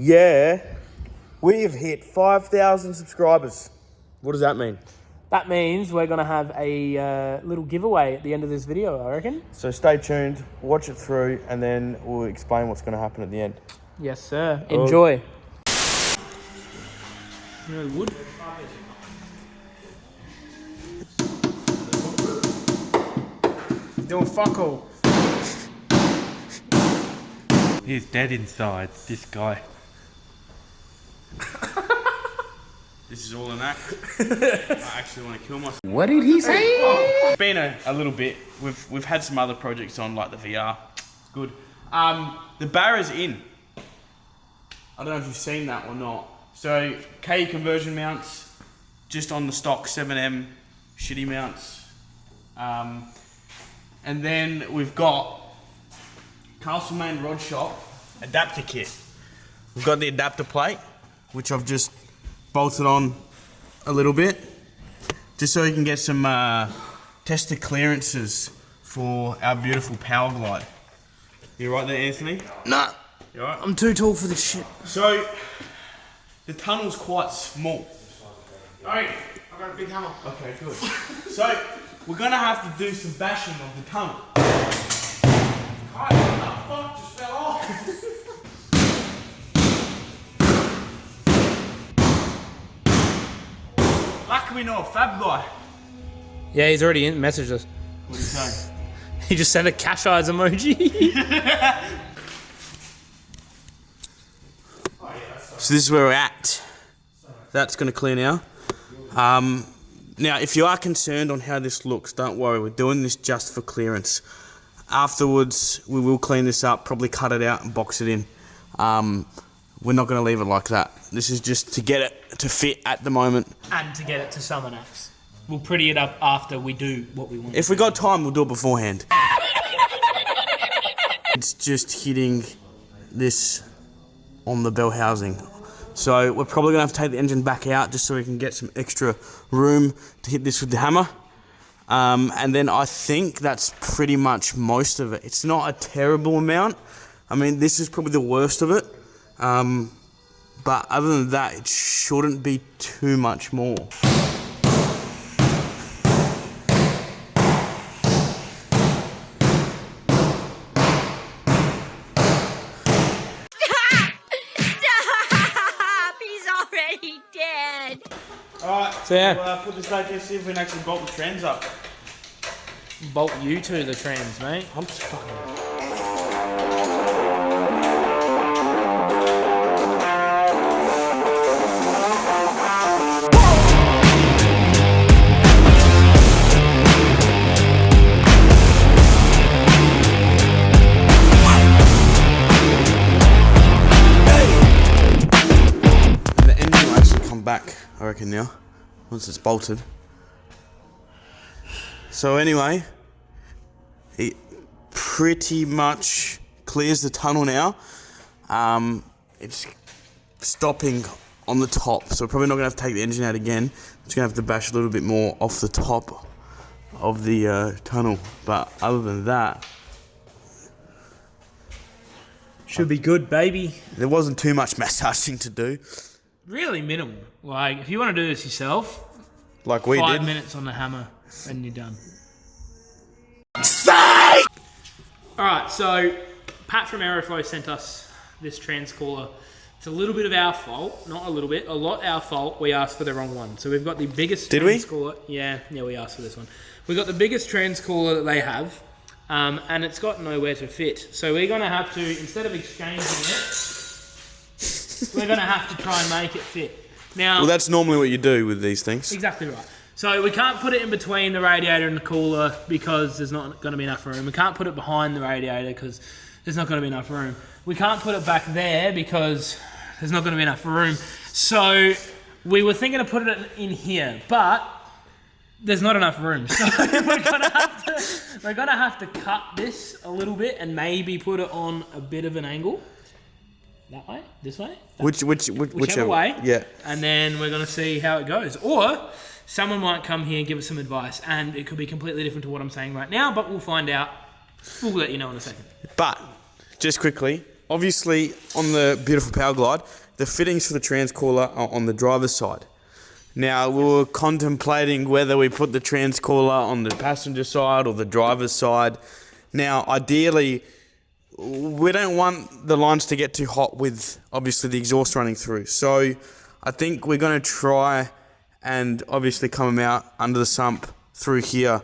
Yeah, we've hit 5,000 subscribers. What does that mean? That means we're going to have a little giveaway at the end of this video, I reckon. So stay tuned, watch it through, and then we'll explain what's going to happen at the end. Yes, sir. Enjoy. No wood. Doing fuck all. He's dead inside, this guy. This is all an act. I actually want to kill myself. What did he say? It's been a little bit. We've had some other projects on, like the VR. Good. The Barra's in. I don't know if you've seen that or not. So K conversion mounts, just on the stock 7M shitty mounts. And then we've got Castlemaine Rod Shop adapter kit. We've got the adapter plate, which I've just bolted on a little bit, just so we can get some tester clearances for our beautiful Power Glide. You right there, Anthony? Nah. You right? I'm too tall for this shit. So, the tunnel's quite small. Alright, I've got a big hammer. Okay, good. So, we're gonna have to do some bashing of the tunnel. What the fuck just fell off? Lucky we know a fab guy. Yeah, he's already messaged us. What did he say? He just sent a cash eyes emoji. So this is where we're at. That's going to clear now. Now, if you are concerned on how this looks, don't worry. We're doing this just for clearance. Afterwards, we will clean this up, probably cut it out and box it in. We're not going to leave it like that. This is just to get it to fit at the moment. And to get it to Summernats. We'll pretty it up after we do what we want. If we got time, we'll do it beforehand. It's just hitting this on the bell housing. So we're probably going to have to take the engine back out just so we can get some extra room to hit this with the hammer. And then I think that's pretty much most of it. It's not a terrible amount. I mean, this is probably the worst of it. But other than that, it shouldn't be too much more. Alright, so yeah, we'll put this back in, see if we can actually bolt the trans up. Bolt you to the trans, mate. I'm just fucking... The engine will actually come back, I reckon, now, once it's bolted. So anyway, it pretty much clears the tunnel now. It's stopping on the top, so we're probably not going to have to take the engine out again. We're just going to have to bash a little bit more off the top of the tunnel. But other than that, should be good, baby. there wasn't too much massaging to do. Really minimal. Like, if you want to do this yourself, Like we 5 did. minutes on the hammer and you're done. Say! Alright, so Pat from Aeroflow sent us this transcooler. It's a little bit of our fault, not a little bit, a lot our fault. We asked for the wrong one. So we've got the biggest transcooler. Yeah, we asked for this one. We've got the biggest transcooler that they have, and it's got nowhere to fit. So we're going to have to, instead of exchanging it, we're going to have to try and make it fit. Now, Well, that's normally what you do with these things. exactly right. So we can't put it in between the radiator and the cooler because there's not going to be enough room. We can't put it behind the radiator because there's not going to be enough room. We can't put it back there because there's not going to be enough room. So we were thinking of putting it in here, but there's not enough room. So we're gonna have to cut this a little bit and maybe put it on a bit of an angle. That way? This way? Whichever way. Yeah. And then we're going to see how it goes. Or someone might come here and give us some advice, and it could be completely different to what I'm saying right now, but we'll find out. We'll let you know in a second. But, just quickly, obviously on the beautiful Power Glide, the fittings for the transcooler are on the driver's side. Now, we were contemplating whether we put the transcooler on the passenger side or the driver's side. Now, ideally, we don't want the lines to get too hot with, obviously, the exhaust running through. So, I think we're going to try and obviously come them out under the sump through here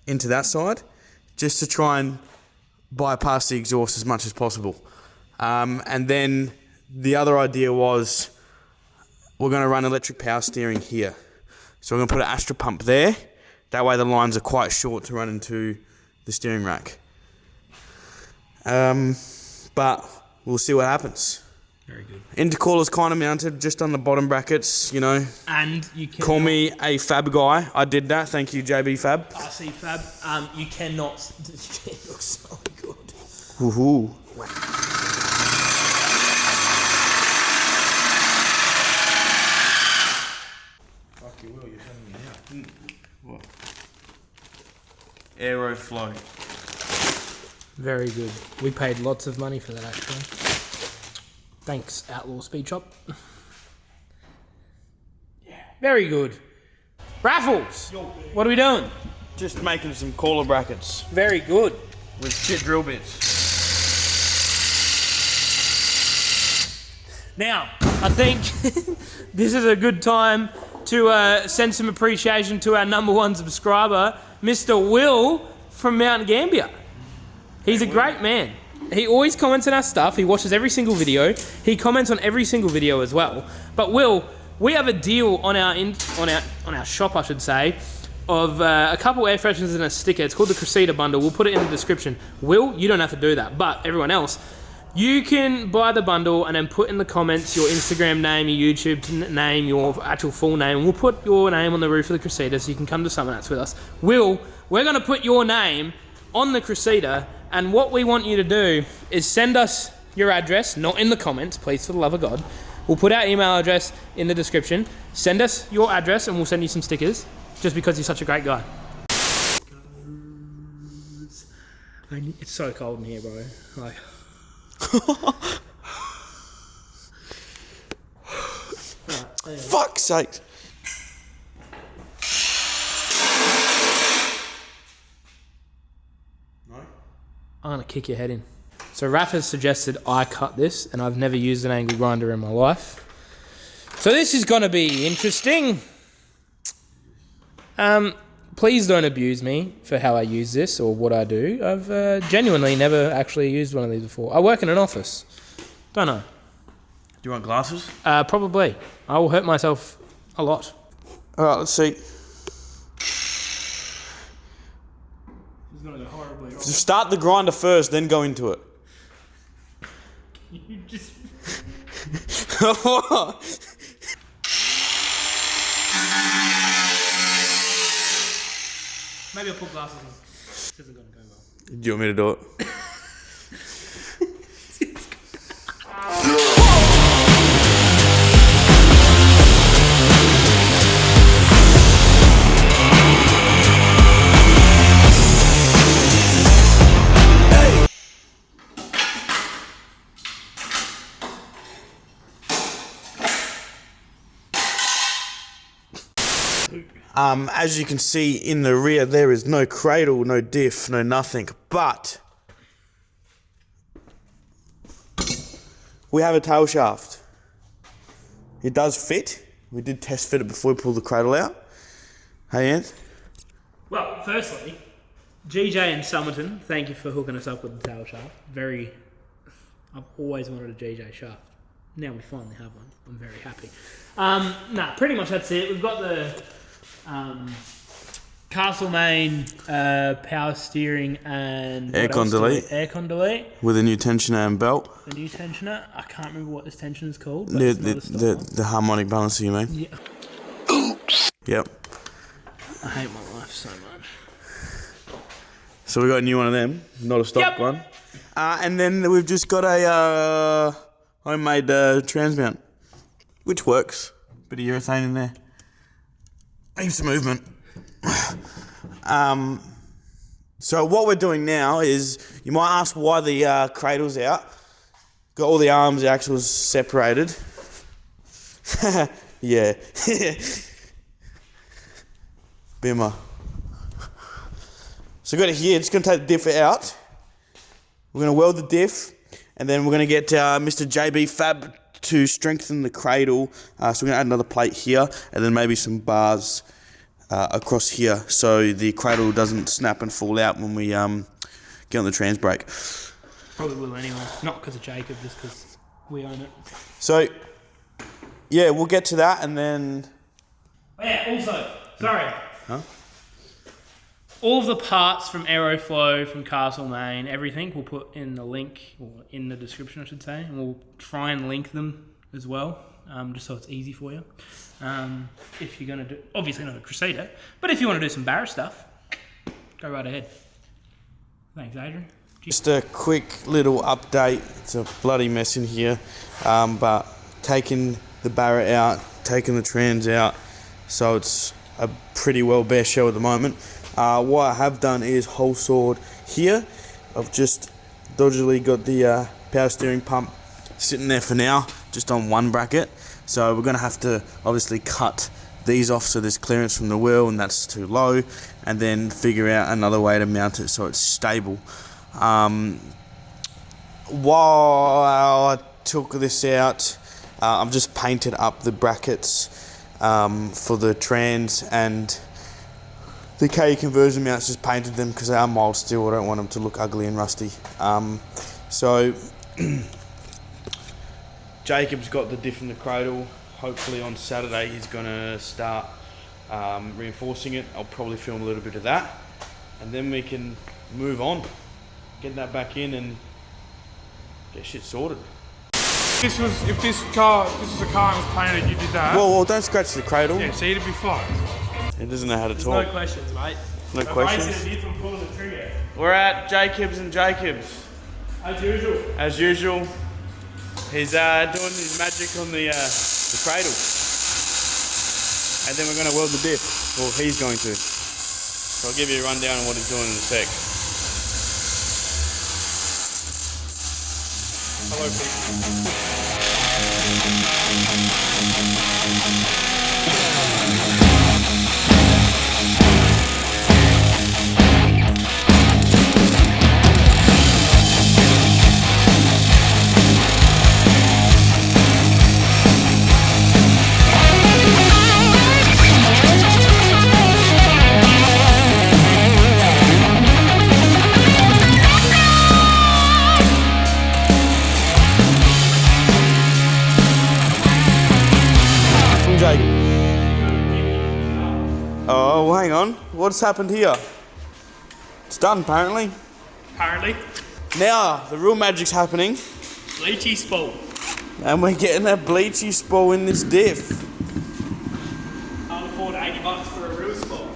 into that side, just to try and bypass the exhaust as much as possible. And then the other idea was we're going to run electric power steering here. So we're going to put an Astra pump there. That way the lines are quite short to run into the steering rack. But we'll see what happens. Very good. Intercooler's kind of mounted just on the bottom brackets, you know. And you can call me a fab guy. I did that. Thank you, JB Fab. RC Fab. You cannot. It looks so good. Woohoo. Fuck you, Will. You're telling me now. What? Aeroflow. Very good. We paid lots of money for that, actually. Thanks, Outlaw Speed Shop. Yeah. Very good. Raffles! What are we doing? Just making some cooler brackets Very good. with shit drill bits. Now, I think this is a good time to send some appreciation to our #1 subscriber, Mr. Will from Mount Gambier. He's a great man. He always comments on our stuff. He watches every single video. He comments on every single video as well. But Will, we have a deal on our shop, I should say, of a couple air fresheners and a sticker. It's called the Cressida bundle. We'll put it in the description. Will, you don't have to do that, but everyone else, you can buy the bundle and then put in the comments your Instagram name, your YouTube name, your actual full name, and we'll put your name on the roof of the Cressida so you can come to Summernats with us. Will, we're going to put your name on the Cressida, and what we want you to do is send us your address, not in the comments, please, for the love of God. We'll put our email address in the description. Send us your address and we'll send you some stickers, just because you're such a great guy. It's so cold in here, bro. Like... Fuck's sake. I'm going to kick your head in. So Raph has suggested I cut this, and I've never used an angle grinder in my life. So this is going to be interesting. Please don't abuse me for how I use this or what I do. I've genuinely never actually used one of these before. I work in an office. Don't know. Do you want glasses? Probably. I will hurt myself a lot. Alright, let's see. It's going to go horribly wrong. Start the grinder first, then go into it. You just... Maybe I'll put glasses on. This isn't going to go well. Do you want me to do it? As you can see in the rear, there is no cradle, no diff, no nothing, but we have a tail shaft. It does fit. We did test fit it before we pulled the cradle out. Hey, Ant? Well, firstly, GJ and Somerton, thank you for hooking us up with the tail shaft. I've always wanted a GJ shaft. Now we finally have one. I'm very happy. Pretty much that's it. We've got the Castlemaine power steering and aircon delete. Aircon delete With a new tensioner and belt. The new tensioner. I can't remember what this tensioner is called. The harmonic balancer, you mean? Yeah. Oops. Yep. I hate my life so much. So we got a new one of them, not a stock one. And then we've just got a homemade transmount, which works. Bit of urethane in there. Heaps of movement. So what we're doing now is, you might ask why the cradle's out. Got all the arms, the axles separated. Yeah. Bimmer. So got it here, just gonna take the diff out. We're gonna weld the diff, and then we're gonna get Mr. JB Fab to strengthen the cradle. So we're gonna add another plate here, and then maybe some bars across here, so the cradle doesn't snap and fall out when we get on the trans brake. Probably will anyway. Not because of Jacob, just because we own it. So, yeah, we'll get to that, and then... Oh yeah, also, sorry. Huh? All of the parts from Aeroflow, from Castlemaine, everything, we'll put in the link, or in the description I should say, and we'll try and link them as well, just so it's easy for you. If you're going to do, obviously not a Cressida, but if you want to do some Barra stuff, go right ahead. Thanks, Adrian. Just a quick little update. It's a bloody mess in here, but taking the Barra out, taking the trans out, so it's a pretty well bare shell at the moment. What I have done is hole sawed here. I've just dodgily got the power steering pump sitting there for now, just on one bracket. So we're going to have to obviously cut these off so there's clearance from the wheel and that's too low, and then figure out another way to mount it so it's stable. While I took this out, I've just painted up the brackets for the trans, and the K conversion mounts, just painted them because they are mild steel. I don't want them to look ugly and rusty. So Jacob's got the diff in the cradle. Hopefully on Saturday he's going to start reinforcing it. I'll probably film a little bit of that, and then we can move on, get that back in and get shit sorted. If this was a car and was painted, you did that. Well, don't scratch the cradle. Yeah, see, it'd be fine. He doesn't know how to There's talk. no questions, mate. No questions. Pulling the trigger. We're at Jacobs and Jacobs. As usual. As usual. He's doing his magic on the cradle. And then we're going to weld the diff. Well, he's going to. So I'll give you a rundown on what he's doing in a sec. Hello, people. Oh, well, hang on. What's happened here? It's done, apparently. Apparently. Now, the real magic's happening. Bleachy spool. And we're getting a bleachy spool in this diff. I'll afford $80 for a real spool.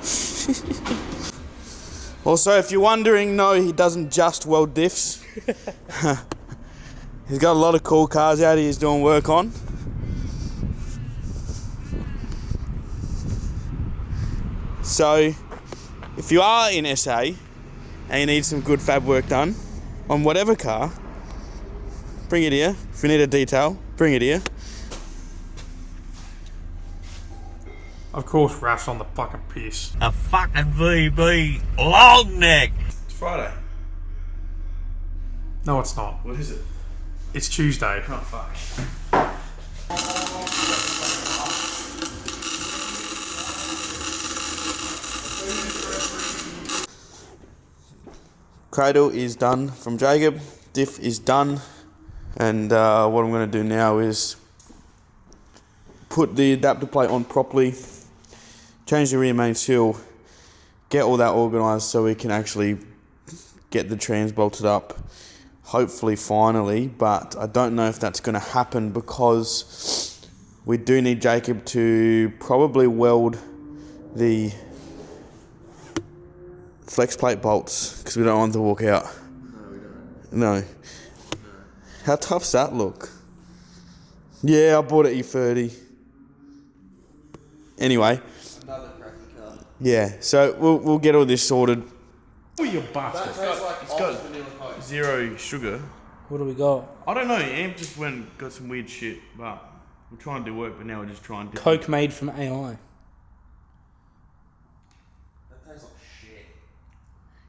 Also, if you're wondering, no, he doesn't just weld diffs. He's got a lot of cool cars out he's doing work on. So, if you are in SA and you need some good fab work done on whatever car, bring it here. If you need a detail, bring it here. Of course, Raf's on the fucking piss. A fucking VB long neck. It's Friday. No, it's not. What is it? It's Tuesday. Oh, fuck. Cradle is done from Jacob. Diff is done. And what I'm going to do now is put the adapter plate on properly, change the rear main seal, get all that organised so we can actually get the trans bolted up, hopefully finally, but I don't know if that's going to happen because we do need Jacob to probably weld the flex plate bolts because we don't want them to walk out. No, we don't. No. How tough's that look? Yeah, I bought it E30. Anyway. Another cracking car. Yeah, so we'll get all this sorted. Oh, you bastard. That tastes like got vanilla Coke. 0 sugar. What do we got? I don't know. Amp just went and got some weird shit, but we're trying to do work, but now we're just trying to. Coke made from AI. That tastes like shit.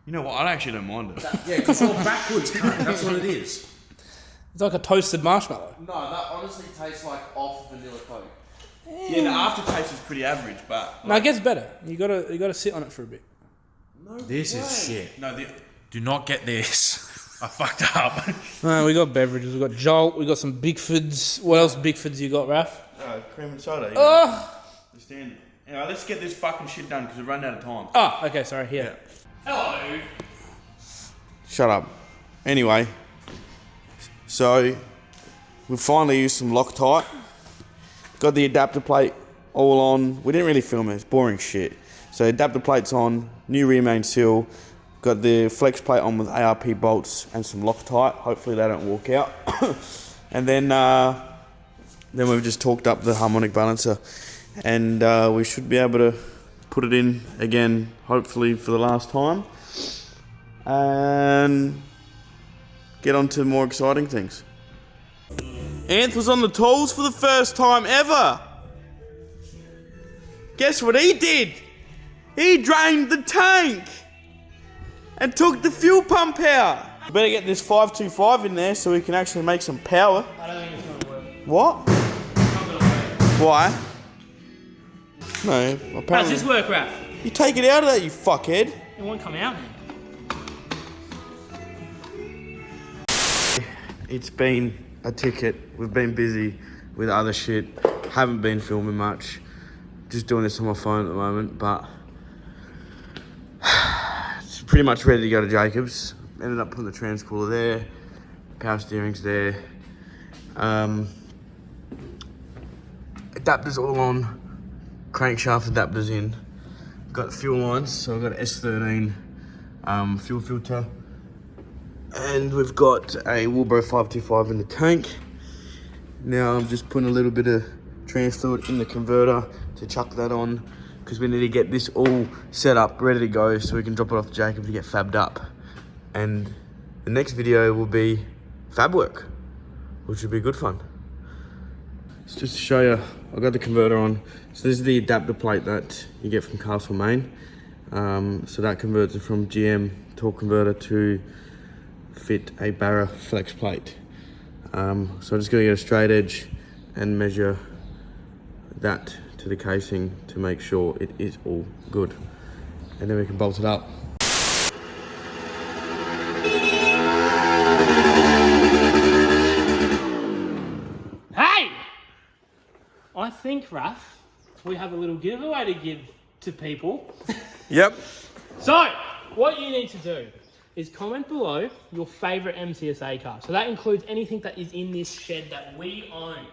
You know what? I actually don't mind it. Yeah, because you're backwards, cunt. That's what it is. It's like a toasted marshmallow. No, that honestly tastes like off vanilla Coke. Yeah, the aftertaste is pretty average, but No, it gets better. You gotta sit on it for a bit. This is shit. no, Do not get this. I fucked up. We got beverages. We got Jolt. We got some Bigfords. What else Bigfords you got, Raph? cream and soda. The standard. Anyway, let's get this fucking shit done because we're running out of time. Oh, okay. Sorry. Here. Hello. Shut up. Anyway, so we finally used some Loctite. Got the adapter plate all on. We didn't really film it. It's boring shit. So adapter plate's on. New rear main seal. Got the flex plate on with ARP bolts and some Loctite. Hopefully they don't walk out. And then we've just torqued up the harmonic balancer, and we should be able to put it in again, hopefully for the last time, and get on to more exciting things. Anth was on the tools for the first time ever. Guess what he did? He drained the tank and took the fuel pump out. Better get this 525 in there so we can actually make some power. I don't think it's gonna work. What? It's not gonna work. Why? No, How does apparently. this work, Raph? You take it out of that, you fuckhead. It won't come out. It's been a ticket. We've been busy with other shit. Haven't been filming much. Just doing this on my phone at the moment, but it's pretty much ready to go to Jacobs. Ended up putting the transcooler there. Power steering's there. Adapters all on. Crankshaft adapters in. Got fuel lines, so I've got an S13 fuel filter. And we've got a Wilbur 525 in the tank. Now I'm just putting a little bit of trans fluid in the converter to chuck that on, because we need to get this all set up, ready to go, so we can drop it off to Jacob to get fabbed up. And the next video will be fab work, which will be good fun. So just to show you, I've got the converter on. So this is the adapter plate that you get from Castle, Maine. So that converts it from GM torque converter to fit a Barra flex plate. So I'm just going to get a straight edge and measure that to the casing to make sure it is all good. And then we can bolt it up. Hey! I think, Raph, we have a little giveaway to give to people. Yep. So, what you need to do is comment below your favourite MCSA car. So that includes anything that is in this shed that we own.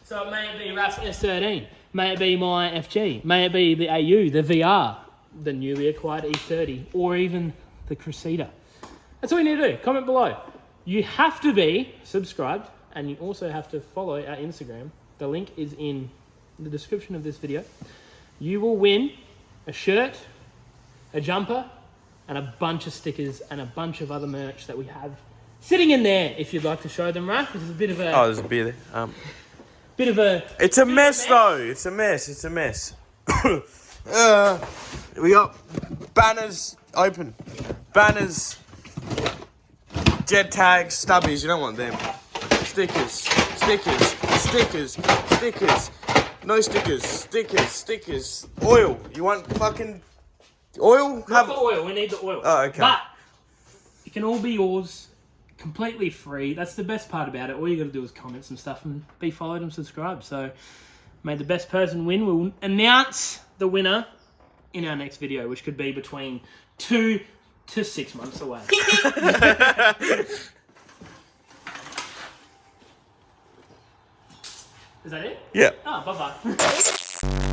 So it may be Raph's S13, may it be my FG, may it be the AU, the VR, the newly acquired E30, or even the Cressida. That's all you need to do. Comment below. You have to be subscribed, and you also have to follow our Instagram. The link is in the description of this video. You will win a shirt, a jumper, and a bunch of stickers and a bunch of other merch that we have sitting in there. If you'd like to show them, Raph, this is a bit of a... Oh, there's a beer there. Bit of a... It's a mess though. It's a mess. It's a mess. We got banners open. Banners. Jet tags. Stubbies. You don't want them. Stickers. Stickers. Stickers. Stickers. No stickers. Stickers. Stickers. Oil. You want fucking oil? Not the oil. We need the oil. Oh, okay. But it can all be yours. Completely free. That's the best part about it. All you got to do is comment some stuff and be followed and subscribed. So may the best person win. We'll announce the winner in our next video, which could be between 2 to 6 months away. Is that it? Yeah. Oh, bye-bye.